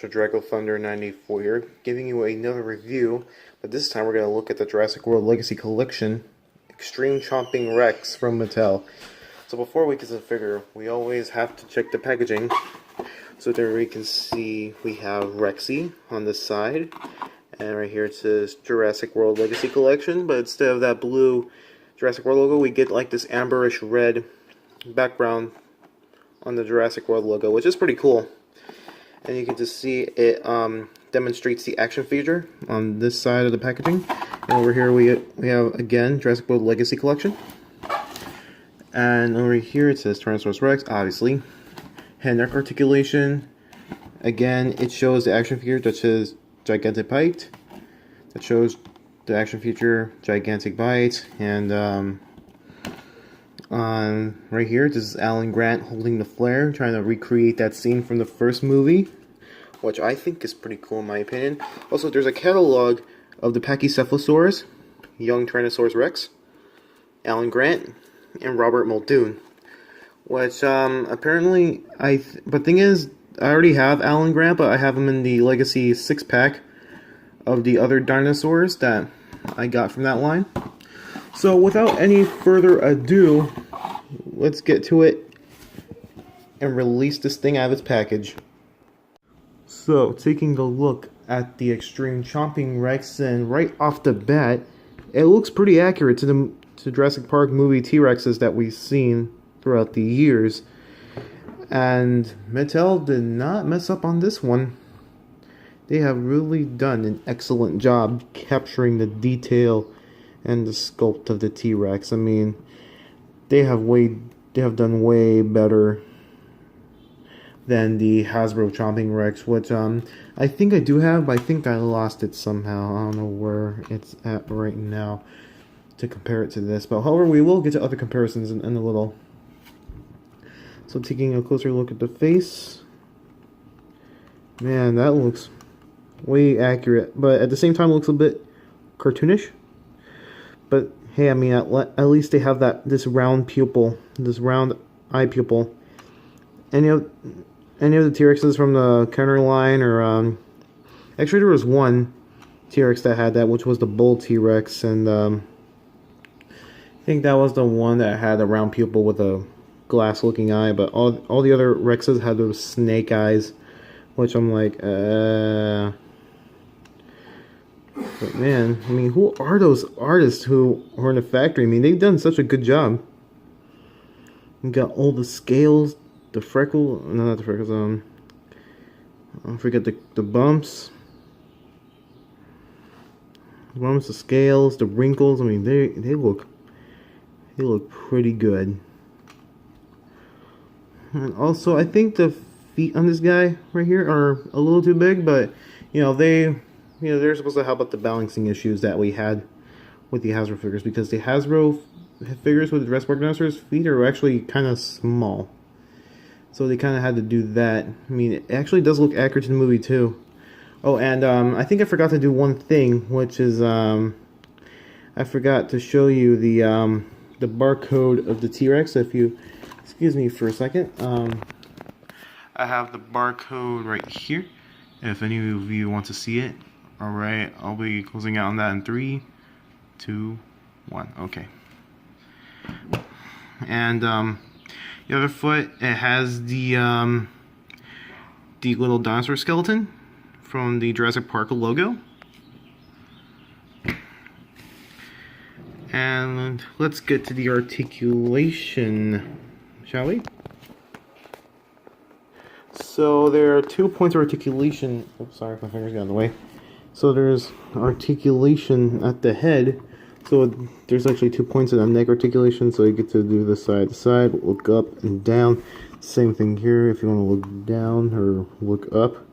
Draco Thunder 94 here, giving you another review, but this time we're going to look at the Jurassic World Legacy Collection Extreme Chomping Rex from Mattel. So before we get to the figure, we always have to check the packaging. So there we can see we have Rexy on the side, and right here it says Jurassic World Legacy Collection, but instead of that blue Jurassic World logo, we get like this amberish red background on the Jurassic World logo, which is pretty cool. And you can just see it demonstrates the action figure on this side of the packaging. And over here we have, again, Jurassic World Legacy Collection. And over here it says Tyrannosaurus Rex, obviously. Head neck articulation. Again, it shows the action figure that says Gigantic Bite. That shows the action figure Gigantic Bite. And right here, this is Alan Grant holding the flare, trying to recreate that scene from the first movie, which I think is pretty cool in my opinion. Also, there's a catalog of the Pachycephalosaurus, young Tyrannosaurus Rex, Alan Grant, and Robert Muldoon. Which apparently but thing is, I already have Alan Grant, but I have him in the Legacy 6-pack of the other dinosaurs that I got from that line. So without any further ado, let's get to it and release this thing out of its package. So taking a look at the Extreme Chomping Rex, and right off the bat, it looks pretty accurate to the Jurassic Park movie T-Rexes that we've seen throughout the years. And Mattel did not mess up on this one. They have really done an excellent job capturing the detail and the sculpt of the T-Rex. I mean, they have done way better than the Hasbro Chomping Rex, which I think I do have, but I think I lost it somehow. I don't know where it's at right now to compare it to this. But however, we will get to other comparisons in a little. So taking a closer look at the face, man, that looks way accurate, but at the same time looks a bit cartoonish. But hey, I mean, at least they have this round pupil, this round eye pupil. Any of the T-Rexes from the counter line, or actually there was one T-Rex that had that, which was the bull T-Rex, and I think that was the one that had a round pupil with a glass-looking eye. But all the other Rexes had those snake eyes, which I'm like, But man, I mean, who are those artists who are in the factory? I mean, they've done such a good job. You got all the scales, the freckle, no, not the freckles, I forget the bumps. The bumps, the scales, the wrinkles. I mean, they look pretty good. And also, I think the feet on this guy right here are a little too big, but they're supposed to help out the balancing issues that we had with the Hasbro figures, because the Hasbro figures with the Jurassic Park dinosaurs' feet are actually kind of small. So they kind of had to do that. I mean, it actually does look accurate to the movie too. Oh, and I think I forgot to do one thing, which is I forgot to show you the barcode of the T-Rex. If you excuse me for a second, I have the barcode right here. If any of you want to see it. Alright, I'll be closing out on that in 3, 2, 1. Okay. And the other foot, it has the little dinosaur skeleton from the Jurassic Park logo. And let's get to the articulation, shall we? So there are 2 points of articulation. Oops, sorry, my fingers got in the way. So there's articulation at the head. So there's actually 2 points of that neck articulation. So you get to do this side to side, look up and down. Same thing here if you want to look down or look up.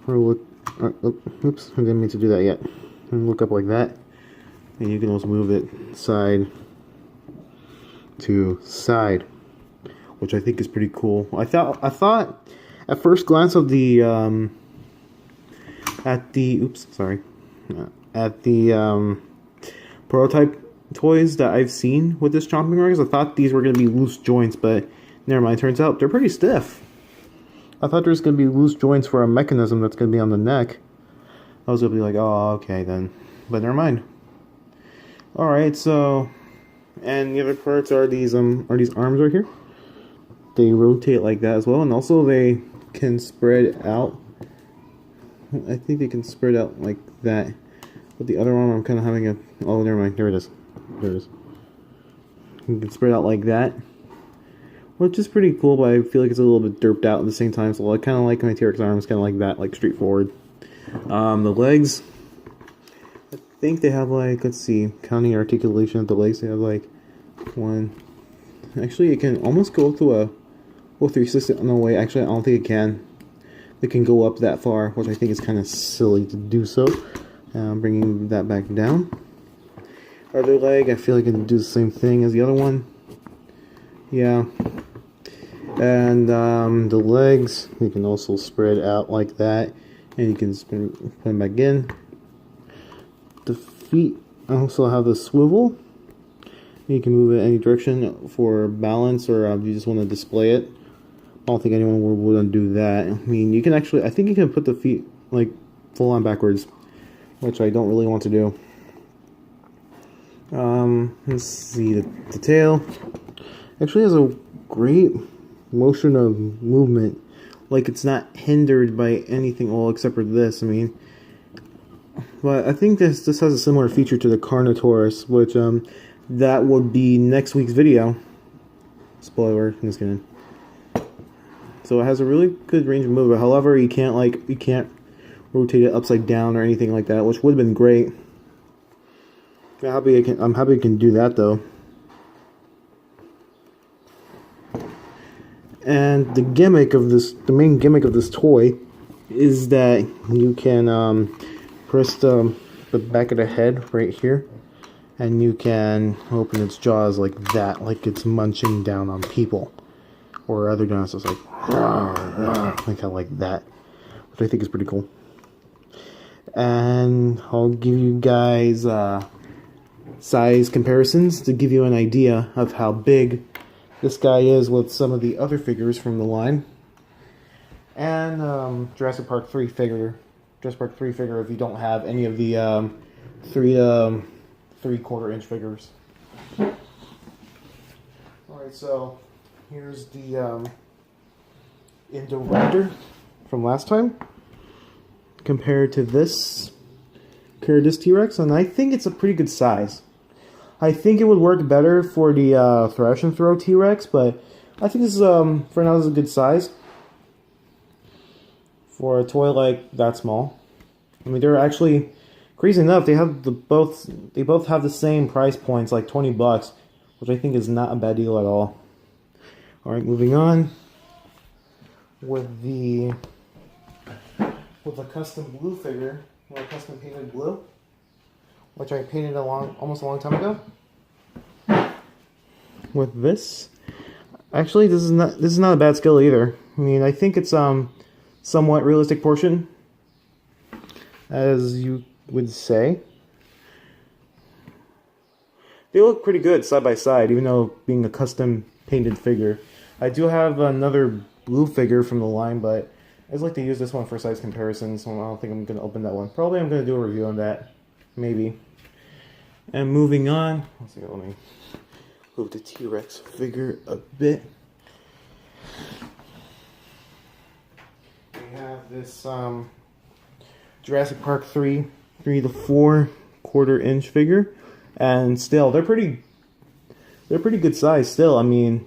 Or look, oops, I didn't mean to do that yet. And look up like that. And you can also move it side to side, which I think is pretty cool. I thought at first glance of the prototype toys that I've seen with this Chomping Rex, I thought these were going to be loose joints, but never mind. Turns out they're pretty stiff. I thought there's gonna be loose joints for a mechanism that's gonna be on the neck. I was gonna be like, oh, okay then, but never mind. All right, so, and the other parts are these arms right here. They rotate like that as well, and also they can spread out. I think they can spread out like that. But the other arm, I'm kind of having a. Oh, never mind. There it is. There it is. You can spread out like that, which is pretty cool. But I feel like it's a little bit derped out at the same time. So I kind of like my T-Rex arms, kind of like that, like straightforward. The legs, I think they have like, let's see, counting articulation of the legs, they have like one. Actually, it can almost go up to a 360. No way. Actually, I don't think it can. It can go up that far, which I think is kind of silly to do so. Bringing that back down. Other leg, I feel like I can do the same thing as the other one. Yeah. And the legs, you can also spread out like that, and you can put them back in. The feet also have the swivel. You can move it any direction for balance, or you just want to display it. I don't think anyone would do that. I mean, you can actually, I think you can put the feet like full on backwards, which I don't really want to do. Let's see, the tail actually has a great motion of movement. Like, it's not hindered by anything, all except for this, I mean. But I think this has a similar feature to the Carnotaurus, which, that would be next week's video. Spoiler, I'm just kidding. So it has a really good range of movement. However, you can't rotate it upside down or anything like that, which would have been great. I'm happy I can do that though. And the main gimmick of this toy is that you can press the back of the head right here, and you can open its jaws like that, like it's munching down on people. Or other dinosaurs, like kind of like that, which I think is pretty cool. And I'll give you guys size comparisons to give you an idea of how big this guy is with some of the other figures from the line. And Jurassic Park 3 figure. Jurassic Park 3 figure if you don't have any of the 3/4 inch figures. Alright, so here's the Indoraptor from last time compared to this T-Rex, and I think it's a pretty good size. I think it would work better for the Thrash and Throw T-Rex, but I think this is for now this is a good size for a toy like that small. I mean, they're actually crazy enough. They both have the same price points, like $20, which I think is not a bad deal at all. Alright, moving on with the custom blue figure, or custom painted blue, which I painted almost a long time ago. With this, actually, this is not a bad scale either. I mean, I think it's somewhat realistic portion, as you would say. They look pretty good side by side, even though being a custom painted figure. I do have another blue figure from the line, but I just like to use this one for size comparisons, so I don't think I'm going to open that one. Probably I'm going to do a review on that. Maybe. And moving on, let's see, let me move the T-Rex figure a bit. We have this Jurassic Park 3 to 4/4 inch figure, and still they're pretty good size still. I mean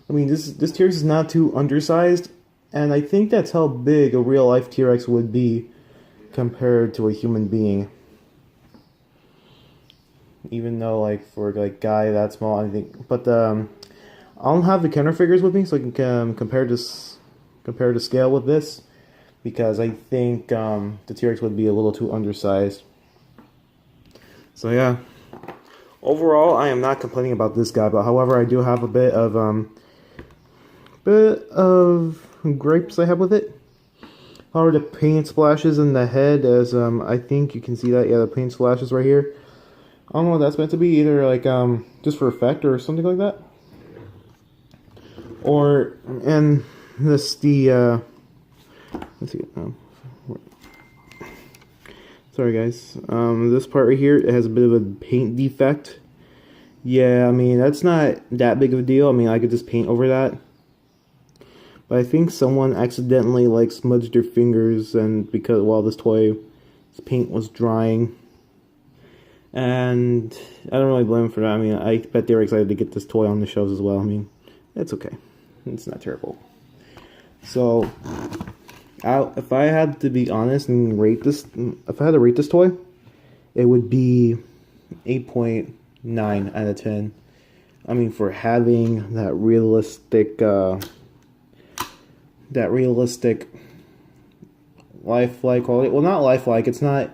this T-Rex is not too undersized, and I think that's how big a real life T-Rex would be compared to a human being. Even though, like, for a guy that small, I think. But I don't have the counter figures with me, so I can compare the scale with this, because I think the T-Rex would be a little too undersized. So yeah, overall, I am not complaining about this guy, but however, I do have a bit of gripes I have with it. However, the paint splashes in the head, as I think you can see that. Yeah, the paint splashes right here. I don't know what that's meant to be, either like just for effect or something like that. And That's the, let's see, sorry guys, this part right here, it has a bit of a paint defect. Yeah, I mean, that's not that big of a deal. I mean, I could just paint over that. But I think someone accidentally, like, smudged their fingers, and because, while this toy's paint was drying. And I don't really blame them for that. I mean, I bet they were excited to get this toy on the shelves as well. I mean, it's okay. It's not terrible. So, if I had to be honest and rate this, if I had to rate this toy, it would be 8.9 out of 10. I mean, for having that realistic lifelike quality. Well, not lifelike. It's not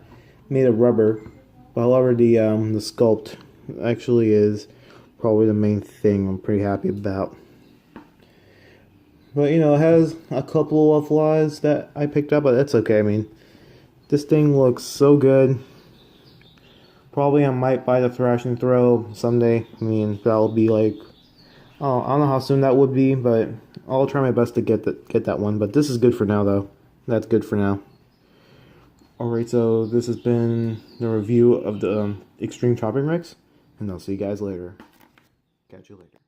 made of rubber, but however, the sculpt actually is probably the main thing I'm pretty happy about. But, you know, it has a couple of flaws that I picked up, but that's okay. I mean, this thing looks so good. Probably I might buy the Thrash and Throw someday. I mean, that'll be like, oh, I don't know how soon that would be, but I'll try my best to get that one. But this is good for now, though. That's good for now. Alright, so this has been the review of the Extreme Chomping Rex, and I'll see you guys later. Catch you later.